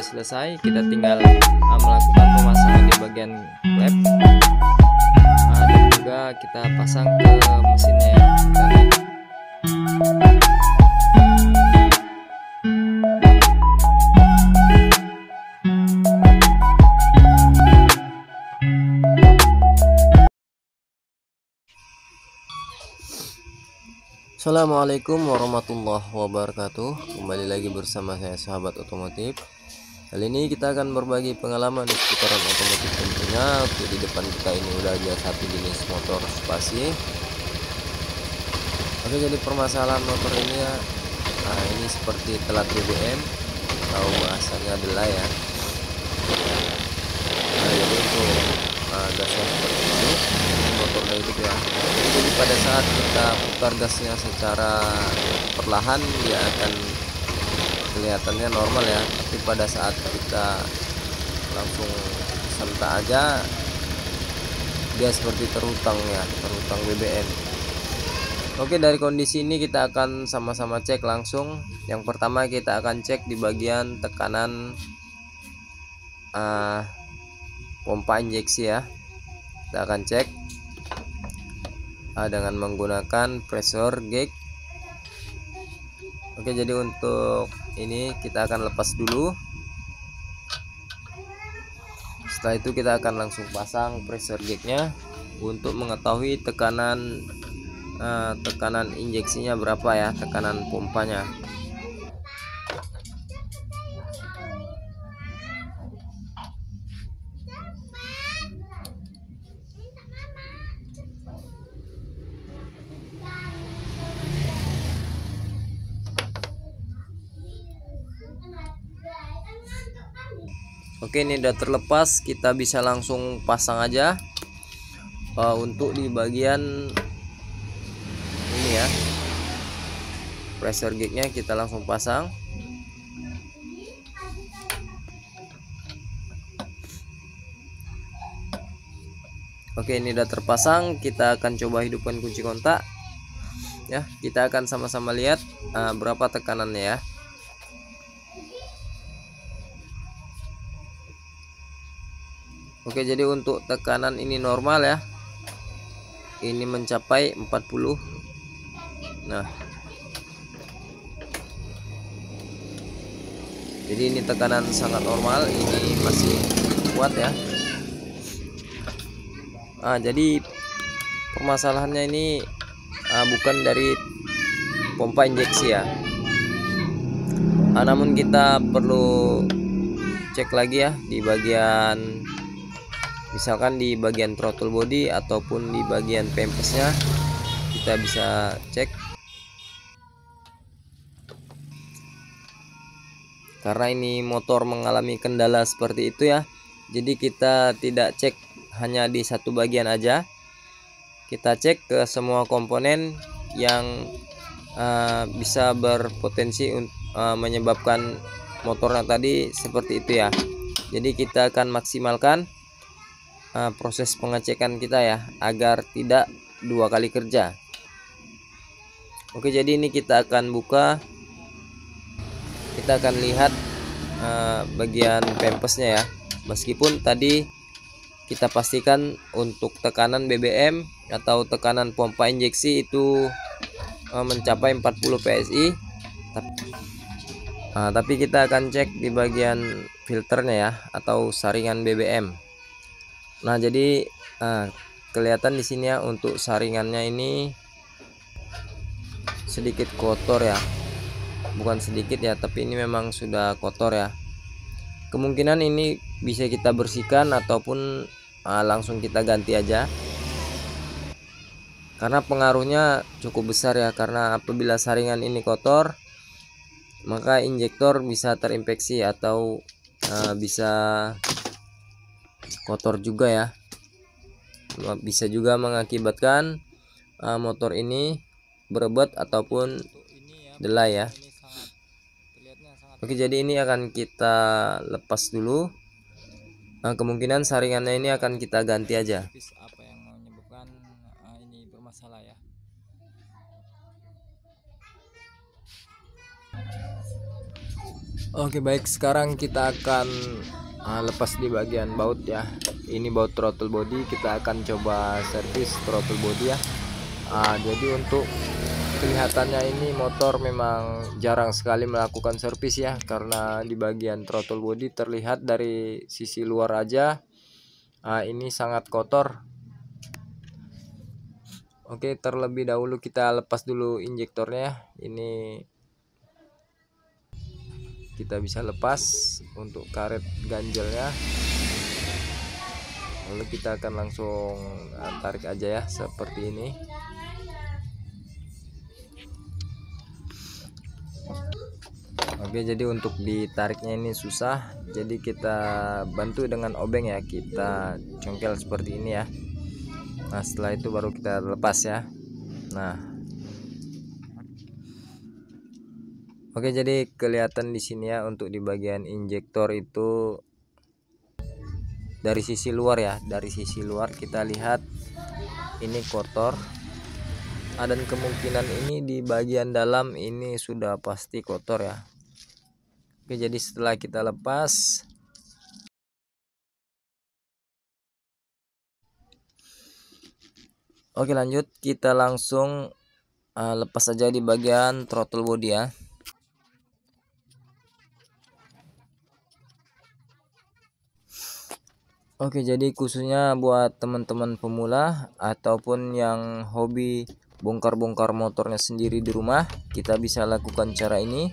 selesai, kita tinggal melakukan pemasangan di bagian klep, dan juga kita pasang ke mesinnya ya. Assalamualaikum warahmatullahi wabarakatuh. Kembali lagi bersama saya sahabat otomotif. Kali ini kita akan berbagi pengalaman di seputaran otomotif tentunya. Oke, di depan kita ini udah ada satu jenis motor spasi. Oke, jadi permasalahan motor ini ya, ini seperti telat BBM atau bahasanya delay ya. Jadi untuk gasnya seperti ini, motor hidup ya. Jadi pada saat kita putar gasnya secara perlahan dia akan kelihatannya normal ya, tapi pada saat kita langsung sentak aja dia seperti terutang ya, terutang BBM. Oke, dari kondisi ini kita akan sama-sama cek langsung. Yang pertama kita akan cek di bagian tekanan pompa injeksi ya. Kita akan cek dengan menggunakan pressure gauge. Oke, jadi untuk ini kita akan lepas dulu. Setelah itu kita akan langsung pasang pressure gauge-nya untuk mengetahui tekanan injeksinya berapa ya, tekanan pompanya. Oke, ini udah terlepas, kita bisa langsung pasang aja. Untuk di bagian ini ya, pressure gauge-nya kita langsung pasang. Oke, ini udah terpasang, kita akan coba hidupkan kunci kontak ya. Kita akan sama-sama lihat berapa tekanannya ya. Oke, jadi untuk tekanan ini normal ya, ini mencapai 40. Nah, jadi ini tekanan sangat normal, ini masih kuat ya. Jadi permasalahannya ini bukan dari pompa injeksi ya, namun kita perlu cek lagi ya di bagian, misalkan di bagian throttle body ataupun di bagian pempesnya, kita bisa cek. Karena ini motor mengalami kendala seperti itu ya, jadi kita tidak cek hanya di satu bagian aja, kita cek ke semua komponen yang bisa berpotensi menyebabkan motornya tadi seperti itu ya. Jadi kita akan maksimalkan proses pengecekan kita ya, agar tidak dua kali kerja. Oke, jadi ini kita akan buka, kita akan lihat bagian pempesnya ya. Meskipun tadi kita pastikan untuk tekanan BBM atau tekanan pompa injeksi itu mencapai 40 PSI, tapi kita akan cek di bagian filternya ya, atau saringan BBM. Nah, jadi kelihatan di sini ya, untuk saringannya ini sedikit kotor ya, bukan sedikit ya, tapi ini memang sudah kotor ya. Kemungkinan ini bisa kita bersihkan ataupun langsung kita ganti aja, karena pengaruhnya cukup besar ya. Karena apabila saringan ini kotor, maka injektor bisa terinfeksi atau bisa kotor juga ya, bisa juga mengakibatkan motor ini berebut ataupun delay ya. Oke, jadi ini akan kita lepas dulu. Kemungkinan saringannya ini akan kita ganti aja. Apa yang menyebabkan ini bermasalah ya? Oke baik, sekarang kita akan lepas di bagian baut ya. Ini baut throttle body, kita akan coba servis throttle body ya. Jadi untuk kelihatannya ini motor memang jarang sekali melakukan servis ya, karena di bagian throttle body terlihat dari sisi luar aja ini sangat kotor. Oke, terlebih dahulu kita lepas dulu injektornya. Ini kita bisa lepas untuk karet ganjelnya, lalu kita akan langsung tarik aja ya seperti ini. Oke, jadi untuk ditariknya ini susah, jadi kita bantu dengan obeng ya, kita congkel seperti ini ya. Nah setelah itu baru kita lepas ya. Nah oke, jadi kelihatan di sini ya untuk di bagian injektor itu dari sisi luar ya, dari sisi luar kita lihat ini kotor. Dan kemungkinan ini di bagian dalam ini sudah pasti kotor ya. Oke, jadi setelah kita lepas, oke lanjut kita langsung lepas saja di bagian throttle body ya. Oke, jadi khususnya buat teman-teman pemula ataupun yang hobi bongkar-bongkar motornya sendiri di rumah, kita bisa lakukan cara ini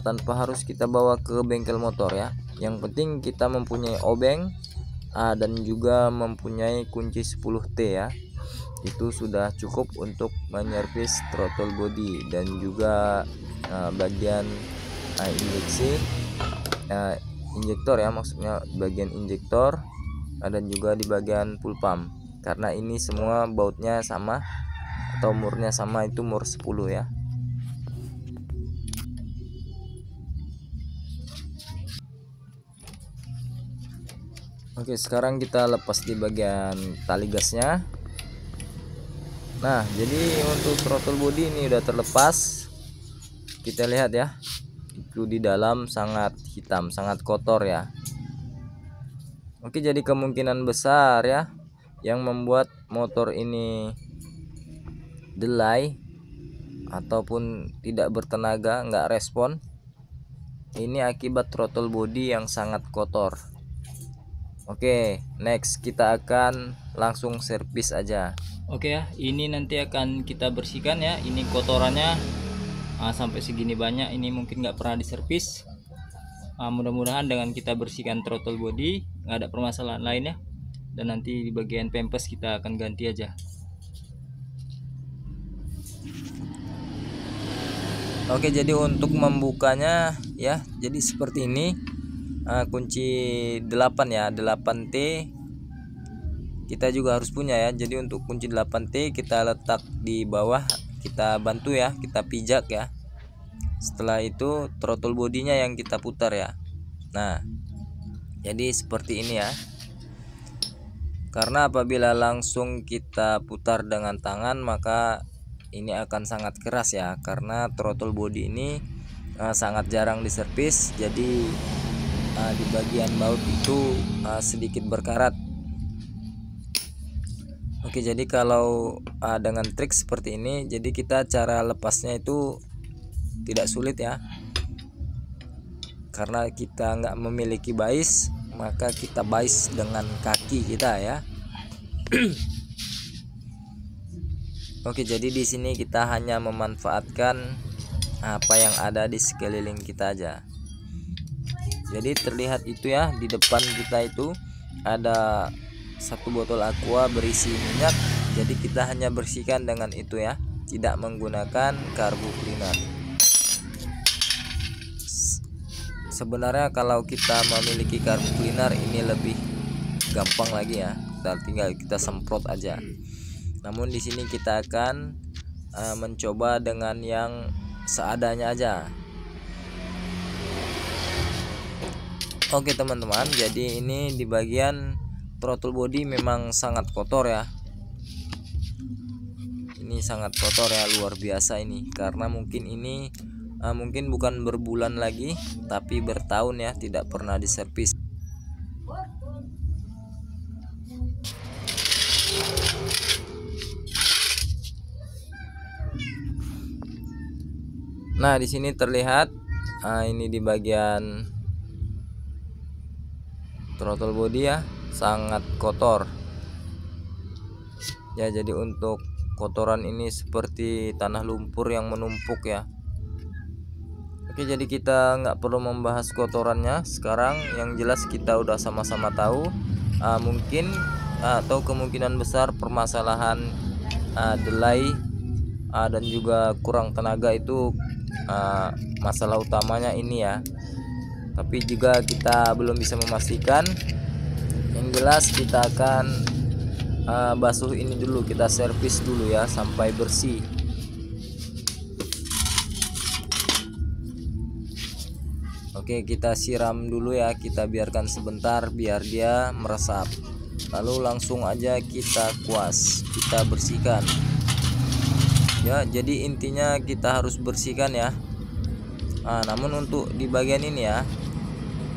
tanpa harus kita bawa ke bengkel motor ya. Yang penting kita mempunyai obeng dan juga mempunyai kunci 10T ya. Itu sudah cukup untuk menyervis throttle body dan juga bagian injeksi injektor ya, maksudnya bagian injektor dan juga di bagian full pump, karena ini semua bautnya sama atau murnya sama, itu mur 10 ya. Oke, sekarang kita lepas di bagian tali gasnya. Nah jadi untuk throttle body ini udah terlepas, kita lihat ya, itu di dalam sangat hitam, sangat kotor ya. Oke, jadi kemungkinan besar ya yang membuat motor ini delay ataupun tidak bertenaga, nggak respon, ini akibat throttle body yang sangat kotor. Oke, next kita akan langsung servis aja. Oke ya, ini nanti akan kita bersihkan ya. Ini kotorannya sampai segini banyak, ini mungkin nggak pernah diservis. Mudah-mudahan dengan kita bersihkan throttle body nggak ada permasalahan lain ya, dan nanti di bagian pempes kita akan ganti aja. Oke, jadi untuk membukanya ya, jadi seperti ini, kunci 8 ya, 8T kita juga harus punya ya. Jadi untuk kunci 8T kita letak di bawah, kita bantu ya, kita pijak ya. Setelah itu throttle bodinya yang kita putar ya. Nah jadi seperti ini ya, karena apabila langsung kita putar dengan tangan maka ini akan sangat keras ya, karena throttle body ini sangat jarang diservis. Jadi di bagian baut itu sedikit berkarat. Oke, jadi kalau dengan trik seperti ini, jadi kita cara lepasnya itu tidak sulit ya, karena kita nggak memiliki bais, maka kita bais dengan kaki kita ya. Oke, jadi di sini kita hanya memanfaatkan apa yang ada di sekeliling kita aja. Jadi terlihat itu ya, di depan kita itu ada satu botol aqua berisi minyak. Jadi kita hanya bersihkan dengan itu ya, tidak menggunakan carbo cleaner. Sebenarnya kalau kita memiliki carbo cleaner ini lebih gampang lagi ya, tinggal kita semprot aja. Namun di sini kita akan mencoba dengan yang seadanya aja. Oke teman-teman, jadi ini di bagian throttle body memang sangat kotor ya. Ini sangat kotor ya, luar biasa ini, karena mungkin ini mungkin bukan berbulan lagi, tapi bertahun ya tidak pernah diservis. Nah, di sini terlihat ini di bagian throttle body ya, sangat kotor. Ya, jadi untuk kotoran ini seperti tanah lumpur yang menumpuk ya. Oke, jadi kita nggak perlu membahas kotorannya sekarang. Yang jelas kita udah sama-sama tahu mungkin atau kemungkinan besar permasalahan delay dan juga kurang tenaga itu masalah utamanya ini ya. Tapi juga kita belum bisa memastikan. Yang jelas kita akan basuh ini dulu, kita servis dulu ya sampai bersih. Oke, kita siram dulu ya, kita biarkan sebentar biar dia meresap, lalu langsung aja kita kuas, kita bersihkan ya. Jadi intinya kita harus bersihkan ya. Namun untuk di bagian ini ya,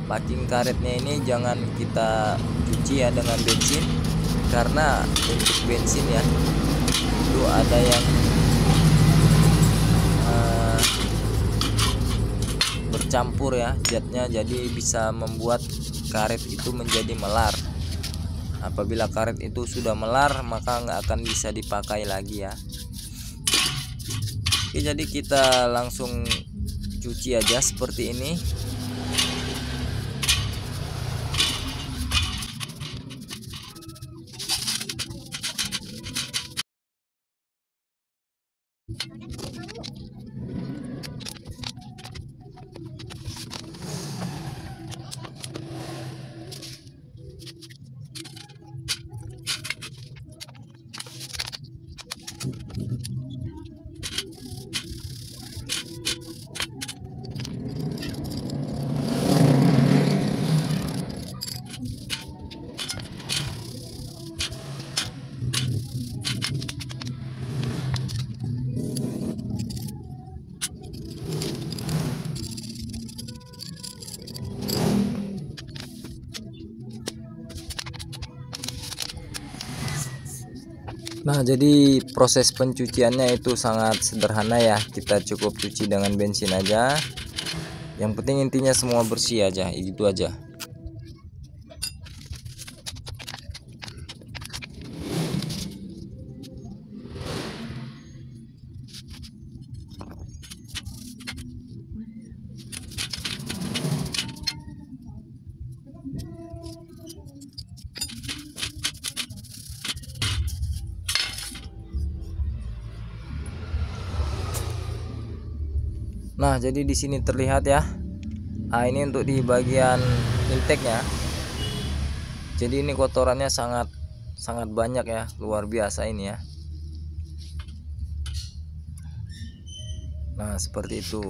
packing karetnya ini jangan kita cuci ya dengan bensin, karena untuk bensin ya itu ada yang bercampur ya zatnya, jadi bisa membuat karet itu menjadi melar. Apabila karet itu sudah melar, maka nggak akan bisa dipakai lagi ya. Oke, jadi kita langsung cuci aja seperti ini. Nah, jadi proses pencuciannya itu sangat sederhana ya. Kita cukup cuci dengan bensin aja. Yang penting intinya semua bersih aja, itu aja. Nah, jadi di sini terlihat ya. Ini untuk di bagian intake-nya. Jadi ini kotorannya sangat banyak ya, luar biasa ini ya. Nah, seperti itu.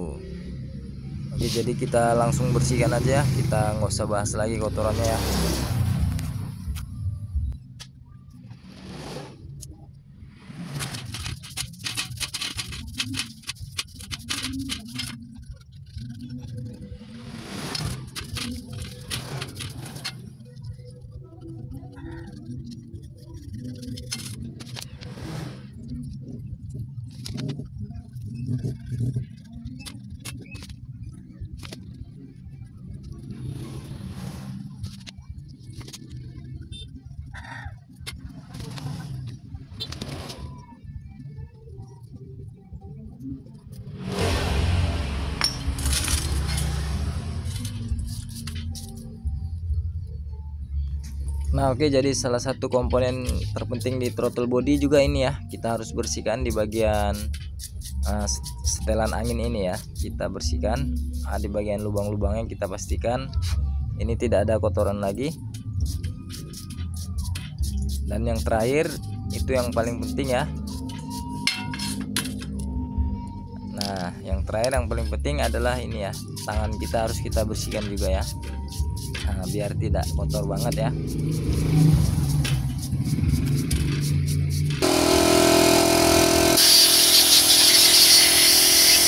Oke, jadi kita langsung bersihkan aja ya. Kita nggak usah bahas lagi kotorannya ya. Nah, oke, jadi salah satu komponen terpenting di throttle body juga ini ya, kita harus bersihkan di bagian setelan angin ini ya. Kita bersihkan di bagian lubang-lubangnya, kita pastikan ini tidak ada kotoran lagi. Dan yang terakhir itu yang paling penting ya. Nah, yang terakhir yang paling penting adalah ini ya, tangan kita harus kita bersihkan juga ya. Nah, biar tidak kotor banget ya.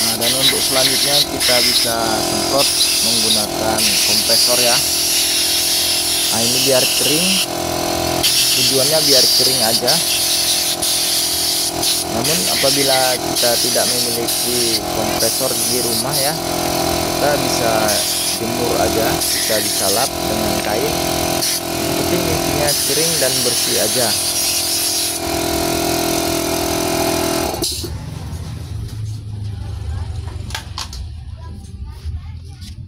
Nah, Dan untuk selanjutnya kita bisa semprot menggunakan kompresor ya. Nah, ini biar kering, tujuannya biar kering aja. Namun apabila kita tidak memiliki kompresor di rumah ya, kita bisa jemur aja, kita bisa lap dengan kain. Yang penting intinya kering dan bersih aja.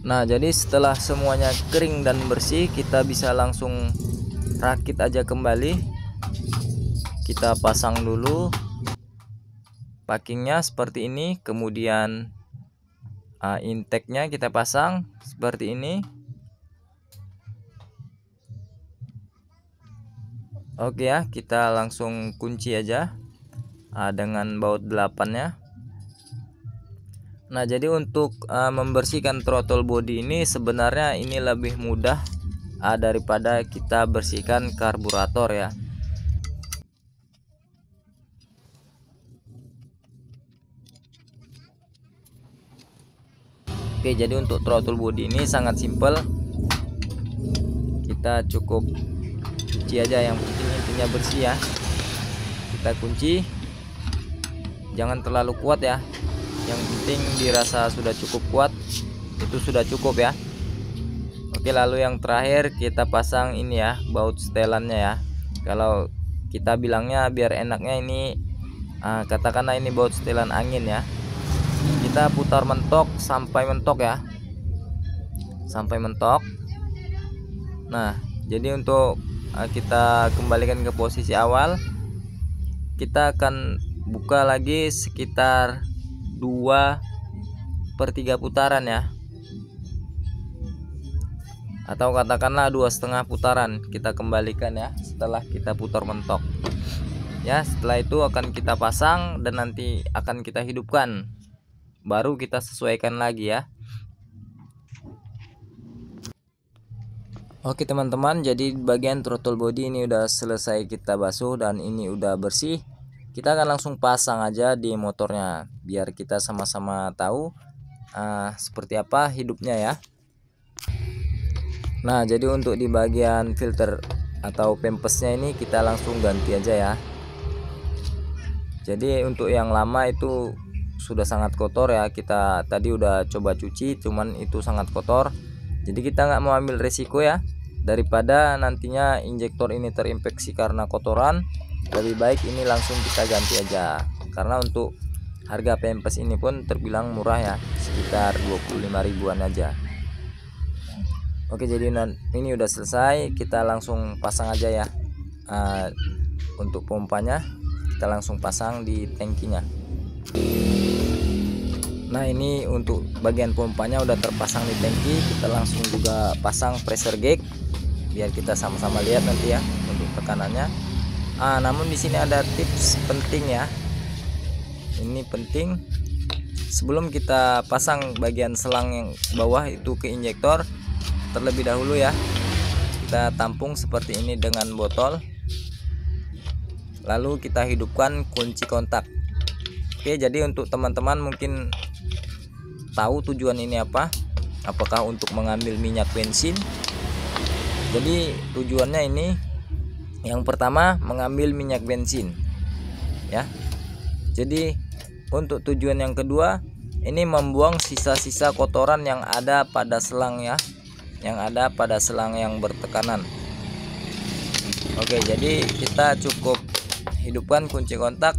Nah, jadi setelah semuanya kering dan bersih, kita bisa langsung rakit aja kembali. Kita pasang dulu packingnya seperti ini, kemudian intake-nya kita pasang seperti ini. Oke ya, kita langsung kunci aja dengan baut 8-nya. Nah, jadi untuk membersihkan throttle body ini sebenarnya ini lebih mudah daripada kita bersihkan karburator ya. Oke, jadi untuk throttle body ini sangat simple. Kita cukup cuci aja, yang penting intinya bersih ya. Kita kunci, jangan terlalu kuat ya. Yang penting dirasa sudah cukup kuat, itu sudah cukup ya. Oke, lalu yang terakhir kita pasang ini ya, baut setelannya ya. Kalau kita bilangnya biar enaknya ini katakanlah ini baut setelan angin ya. Kita putar mentok sampai mentok ya, sampai mentok. Nah, jadi untuk kita kembalikan ke posisi awal, kita akan buka lagi sekitar 2/3 putaran ya, atau katakanlah 2,5 putaran kita kembalikan ya setelah kita putar mentok ya. Setelah itu akan kita pasang dan nanti akan kita hidupkan, baru kita sesuaikan lagi ya. Oke teman-teman, jadi bagian throttle body ini udah selesai kita basuh dan ini udah bersih. Kita akan langsung pasang aja di motornya biar kita sama-sama tahu seperti apa hidupnya ya. Nah, jadi untuk di bagian filter atau pempesnya ini kita langsung ganti aja ya. Jadi untuk yang lama itu sudah sangat kotor ya, kita tadi udah coba cuci cuman itu sangat kotor. Jadi kita nggak mau ambil resiko ya, daripada nantinya injektor ini terinfeksi karena kotoran. Lebih baik ini langsung kita ganti aja, karena untuk harga pempes ini pun terbilang murah ya, sekitar 25 ribuan aja. Oke, jadi ini udah selesai, kita langsung pasang aja ya. Untuk pompanya kita langsung pasang di tangkinya. Nah, ini untuk bagian pompanya udah terpasang di tangki, kita langsung juga pasang pressure gauge biar kita sama-sama lihat nanti ya untuk tekanannya. Namun di sini ada tips penting ya. Ini penting, sebelum kita pasang bagian selang yang bawah itu ke injektor, terlebih dahulu ya kita tampung seperti ini dengan botol, lalu kita hidupkan kunci kontak. Oke, jadi untuk teman-teman mungkin tahu tujuan ini apa, apakah untuk mengambil minyak bensin. Jadi tujuannya ini yang pertama mengambil minyak bensin ya. Jadi untuk tujuan yang kedua ini membuang sisa-sisa kotoran yang ada pada selang ya, yang ada pada selang yang bertekanan. Oke, jadi kita cukup hidupkan kunci kontak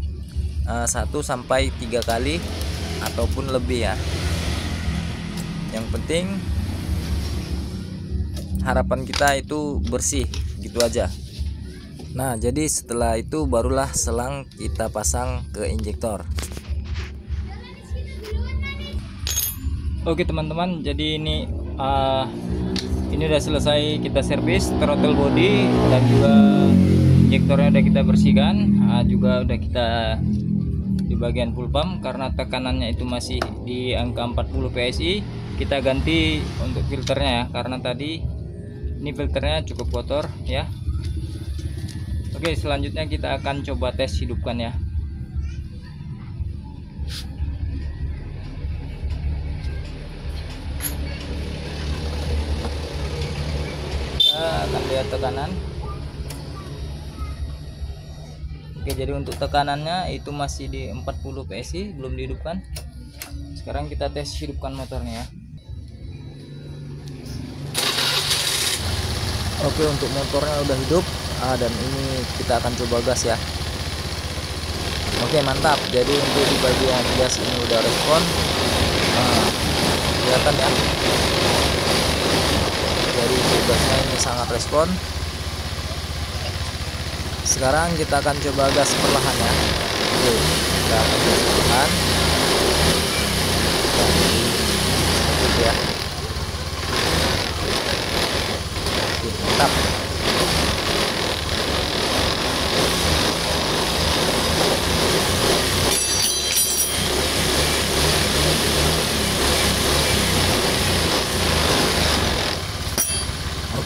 1 sampai 3 kali ataupun lebih ya. Yang penting harapan kita itu bersih, gitu aja. Nah, jadi setelah itu barulah selang kita pasang ke injektor. Oke teman-teman, jadi ini udah selesai kita servis throttle body dan juga injektornya udah kita bersihkan. Juga udah kita di bagian full pump, karena tekanannya itu masih di angka 40 PSI. Kita ganti untuk filternya ya, karena tadi ini filternya cukup kotor ya. Oke, selanjutnya kita akan coba tes hidupkan ya. akan lihat tekanan. Oke, jadi untuk tekanannya itu masih di 40 PSI, belum dihidupkan. Sekarang kita tes hidupkan motornya ya. Oke, untuk motornya udah hidup, dan ini kita akan coba gas ya. Oke, mantap. Jadi untuk di bagian gas ini udah respon, kelihatan ya. Jadi untuk gasnya ini sangat respon. Sekarang kita akan coba gas perlahan ya. Oke, kita akan gas perlahan. Gitu ya. Oke, mantap.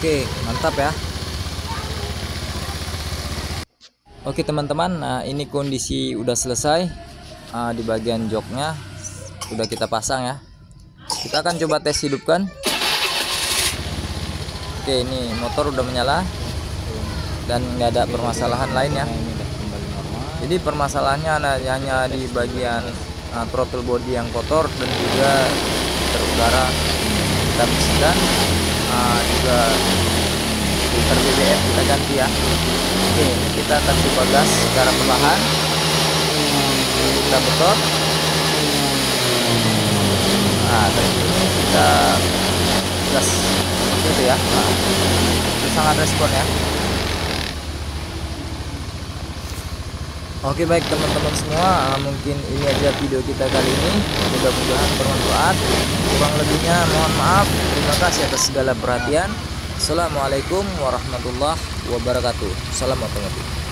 Oke, mantap ya. Oke teman-teman, nah ini kondisi udah selesai. Di bagian joknya udah kita pasang ya. Kita akan coba tes hidupkan. Oke, ini motor udah menyala dan nggak ada permasalahan lain ya. Jadi permasalahannya hanya di bagian throttle body yang kotor dan juga terudara. Kita bersihkan, juga filter BBM kita ganti ya. Oke, ini kita akan coba gas secara perlahan. Kita betot. Nah, dari ini kita gas seperti itu ya. Itu sangat respon ya. Oke, baik teman-teman semua, mungkin ini aja video kita kali ini. Mudah-mudahan bermanfaat. Kurang lebihnya mohon maaf. Terima kasih atas segala perhatian. Assalamualaikum warahmatullahi wabarakatuh. Salam otomotif.